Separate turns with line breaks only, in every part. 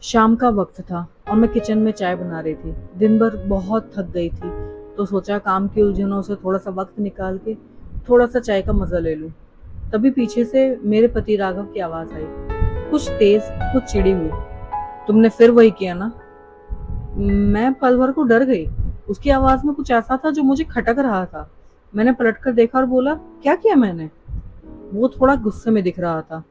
शाम का वक्त था और मैं किचन में चाय बना रही थी। दिन भर बहुत थक गई थी, तो सोचा काम की उलझनों से थोड़ा सा वक्त निकाल के थोड़ा सा चाय का मजा ले लूं। तभी पीछे से मेरे पति राघव की आवाज आई, कुछ तेज, कुछ चिड़ी हुई। तुमने फिर वही किया ना? मैं पल भर को डर गई। उसकी आवाज में कुछ ऐसा था जो मुझे खटक रहा था। मैंने पलटकर देखा और बोला, क्या किया मैंने? वो थोड़ा गुस्से में दिख रहा था।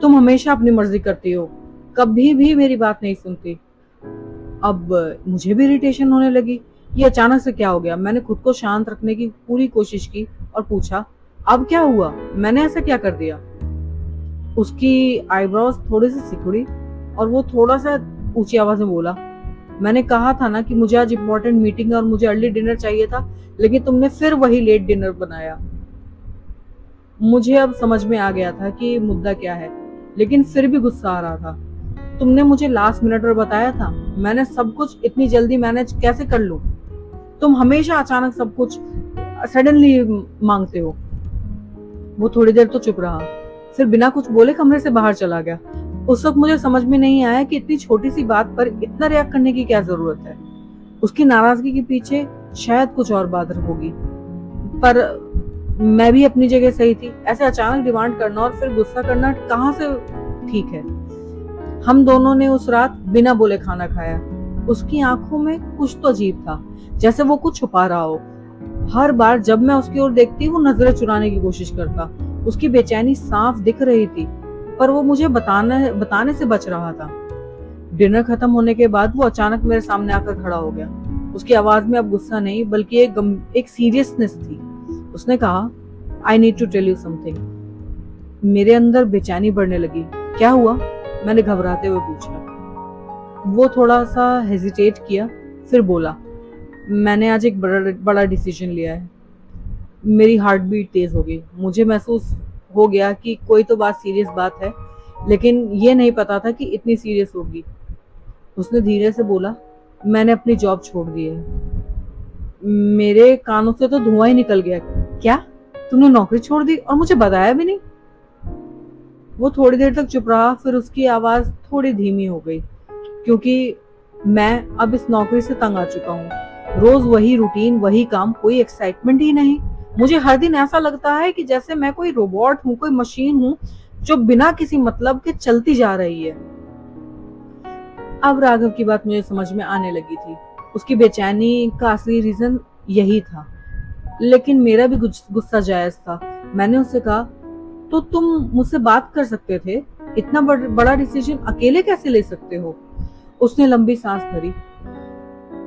तुम हमेशा अपनी मर्जी करती हो, कभी भी मेरी बात नहीं सुनती। अब मुझे भी इरिटेशन होने लगी। ये अचानक से क्या हो गया? मैंने खुद को शांत रखने की पूरी कोशिश की और पूछा, अब क्या हुआ? मैंने ऐसा क्या कर दिया? उसकी आईब्रोज थोड़ी सी सिकुड़ी और वो थोड़ा सा ऊंची आवाज में बोला, मैंने कहा था ना कि मुझे आज इंपॉर्टेंट मीटिंग है और मुझे अर्ली डिनर चाहिए था, लेकिन तुमने फिर वही लेट डिनर बनाया। मुझे अब समझ में आ गया था कि मुद्दा क्या है, लेकिन फिर भी गुस्सा आ रहा था। तुमने मुझे लास्ट मिनट पर बताया था, मैंने सब कुछ इतनी जल्दी मैनेज कैसे कर लूं? तुम हमेशा अचानक सब कुछ सडनली मांगते हो। वो थोड़ी देर तो चुप रहा, फिर बिना कुछ बोले कमरे से बाहर चला गया। उस वक्त मुझे समझ में नहीं आया कि इतनी छोटी सी बात पर इतना रिएक्ट करने की क्या जरूरत है। उसकी नाराजगी के पीछे शायद कुछ और बात होगी, पर मैं भी अपनी जगह सही थी। ऐसे अचानक डिमांड करना और फिर गुस्सा करना कहाँ से ठीक है? हम दोनों ने उस रात बिना बोले खाना खाया। उसकी आंखों में कुछ तो अजीब था, जैसे वो कुछ छुपा रहा हो। हर बार जब मैं उसकी ओर देखती, वो नजरें चुराने की कोशिश करता। उसकी बेचैनी साफ दिख रही थी, पर वो मुझे बताने से बच रहा था। डिनर खत्म होने के बाद वो अचानक मेरे सामने आकर खड़ा हो गया। उसकी आवाज में अब गुस्सा नहीं, बल्कि एक सीरियसनेस थी। उसने कहा, I need to tell you something. मेरे अंदर बेचैनी बढ़ने लगी। क्या हुआ? मैंने घबराते हुए पूछा। वो थोड़ा सा हेजिटेट किया, फिर बोला, मैंने आज एक बड़ा डिसीजन लिया है। मेरी हार्ट बीट तेज हो गई। मुझे महसूस हो गया कि कोई तो सीरियस बात है, लेकिन ये नहीं पता था कि इतनी सीरियस होगी। उसने धीरे से बोला, मैंने अपनी जॉब छोड़ दी है। मेरे कानों से तो धुआं ही निकल गया। क्या? तुमने नौकरी छोड़ दी और मुझे बताया भी नहीं? वो थोड़ी देर तक चुप रहा, फिर उसकी आवाज थोड़ी धीमी हो गई, क्योंकि मैं अब इस नौकरी से तंग आ चुका हूँ। रोज वही रूटीन, वही काम, कोई एक्साइटमेंट ही नहीं। मुझे हर दिन ऐसा लगता है कि जैसे मैं कोई रोबोट हूँ, कोई मशीन हूँ जो बिना किसी मतलब के चलती जा रही है। अब राघव की बात मुझे समझ में आने लगी थी। उसकी बेचैनी का असली रीजन यही था, लेकिन मेरा भी गुस्सा जायज था। मैंने उससे कहा, तो तुम मुझसे बात कर सकते थे, इतना बड़ा डिसीजन अकेले कैसे ले सकते हो? उसने लंबी सांस भरी।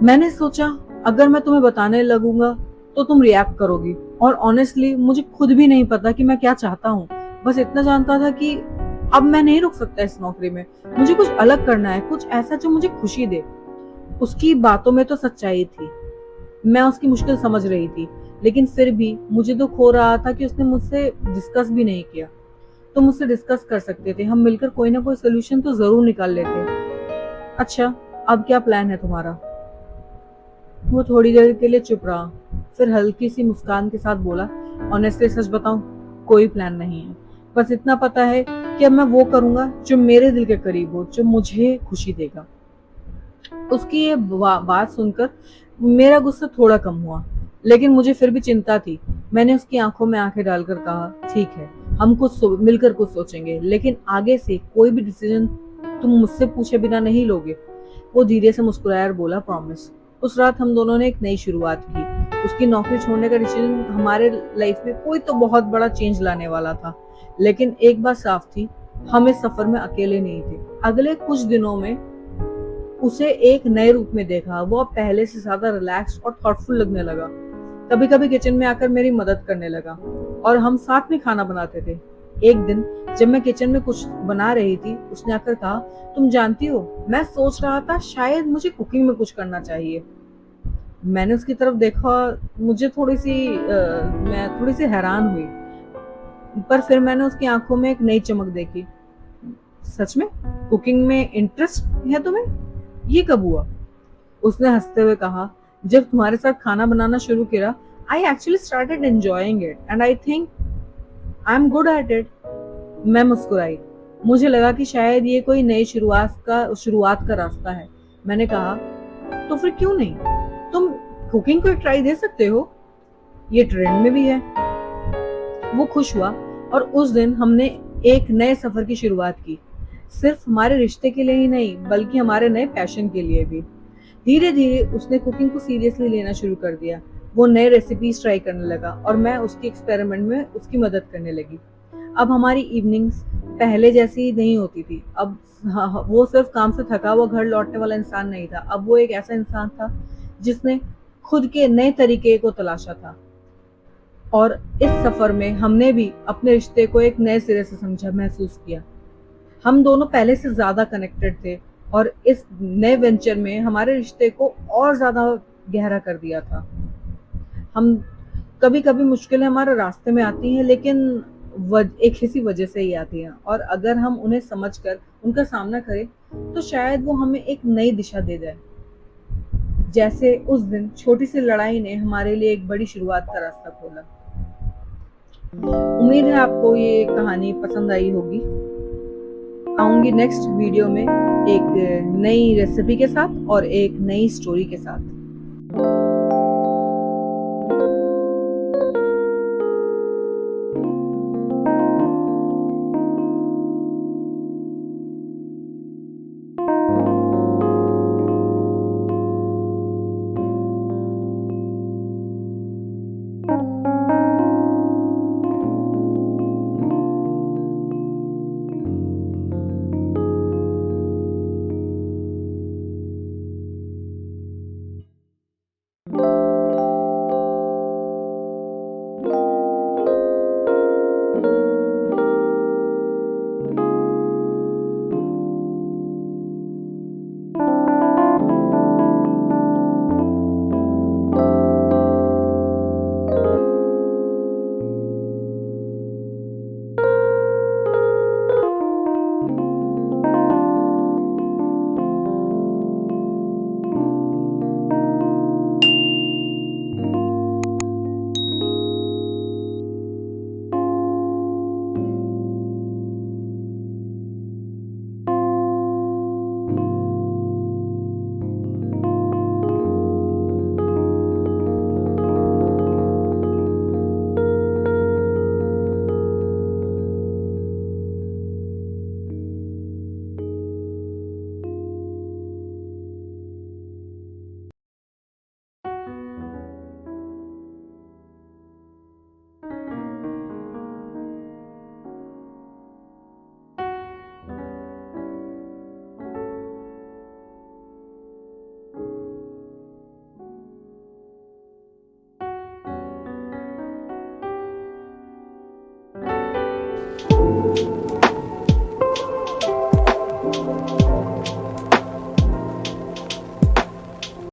मैंने सोचा, अगर मैं तुम्हें बताने लगूंगा तो तुम रिएक्ट करोगी, और ऑनेस्टली मुझे खुद भी नहीं पता कि मैं क्या चाहता हूँ। बस इतना जानता था कि अब मैं नहीं रुक सकता इस नौकरी में। मुझे कुछ अलग करना है, कुछ ऐसा जो मुझे खुशी दे। उसकी बातों में तो सच्चाई थी। मैं उसकी मुश्किल समझ रही थी, लेकिन फिर भी मुझे दुख हो रहा था कि उसने मुझसे डिस्कस भी नहीं किया। तो मुझसे डिस्कस कर सकते थे, हम मिलकर कोई ना कोई सोल्यूशन तो जरूर निकाल लेते। अच्छा, अब क्या प्लान है तुम्हारा? वो थोड़ी देर के लिए चुप रहा, फिर हल्की सी मुस्कान के साथ बोला, ऑनेस्टली सच बताऊं, कोई प्लान नहीं है। बस इतना पता है कि अब मैं वो करूंगा जो मेरे दिल के करीब हो, जो मुझे खुशी देगा। उसकी ये बात सुनकर मेरा गुस्सा थोड़ा कम हुआ, लेकिन मुझे फिर भी चिंता थी। मैंने उसकी आंखों में आंखें डालकर कहा, ठीक है, हम मिलकर कुछ सोचेंगे, लेकिन आगे से कोई भी डिसीजन तुम मुझसे पूछे बिना नहीं लोगे। वो धीरे से मुस्कुराया और बोला, प्रॉमिस। उस रात हम दोनों ने एक नई शुरुआत की। उसकी नौकरी छोड़ने का डिसीजन हमारे लाइफ में कोई तो बहुत बड़ा चेंज लाने वाला था, लेकिन एक बात साफ थी, हम इस सफर में अकेले नहीं थे। अगले कुछ दिनों में उसे एक नए रूप में देखा। वो अब पहले से ज्यादा रिलैक्स और थॉटफुल लगने लगा। कभी कभी किचन में आकर मेरी मदद करने लगा और हम साथ में खाना बनाते थे। एक दिन जब मैं किचन में कुछ बना रही थी, उसने आकर कहा, तुम जानती हो, मैं सोच रहा था शायद मुझे कुकिंग में कुछ करना चाहिए। मैंने उसकी तरफ देखा, मैं थोड़ी सी हैरान हुई, पर फिर मैंने उसकी आंखों में एक नई चमक देखी। सच में कुकिंग में इंटरेस्ट है तुम्हें? ये कब हुआ? उसने हंसते हुए कहा, जब तुम्हारे साथ खाना बनाना शुरू किया, I actually started enjoying it and I think I am good at it. मैं मुस्कुराई। मुझे लगा कि शायद ये कोई नई शुरुआत का रास्ता है। मैंने कहा, तो फिर क्यों नहीं, तुम कुकिंग को एक ट्राई दे सकते हो, ये ट्रेंड में भी है। वो खुश हुआ और उस दिन हमने एक नए सफर की शुरुआत की, सिर्फ हमारे रिश्ते के लिए ही नहीं बल्कि हमारे नए पैशन के लिए भी। धीरे धीरे उसने कुकिंग को सीरियसली लेना शुरू कर दिया। वो नए रेसिपीज ट्राई करने लगा और मैं उसकी एक्सपेरिमेंट में उसकी मदद करने लगी। अब हमारी इवनिंग्स पहले जैसी नहीं होती थी। अब वो सिर्फ काम से थका हुआ घर लौटने वाला इंसान नहीं था, अब वो एक ऐसा इंसान था जिसने खुद के नए तरीके को तलाशा था। और इस सफर में हमने भी अपने रिश्ते को एक नए सिरे से समझा, महसूस किया। हम दोनों पहले से ज्यादा कनेक्टेड थे और इस नए वेंचर में हमारे रिश्ते को और ज्यादा गहरा कर दिया था। हम कभी कभी मुश्किलें हमारे रास्ते में आती हैं, लेकिन एक इसी वजह से ही आती हैं, और अगर हम उन्हें समझकर उनका सामना करें तो शायद वो हमें एक नई दिशा दे जाए, जैसे उस दिन छोटी सी लड़ाई ने हमारे लिए एक बड़ी शुरुआत का रास्ता खोला। उम्मीद है आपको ये कहानी पसंद आई होगी। आऊंगी नेक्स्ट वीडियो में एक नई रेसिपी के साथ और एक नई स्टोरी के साथ।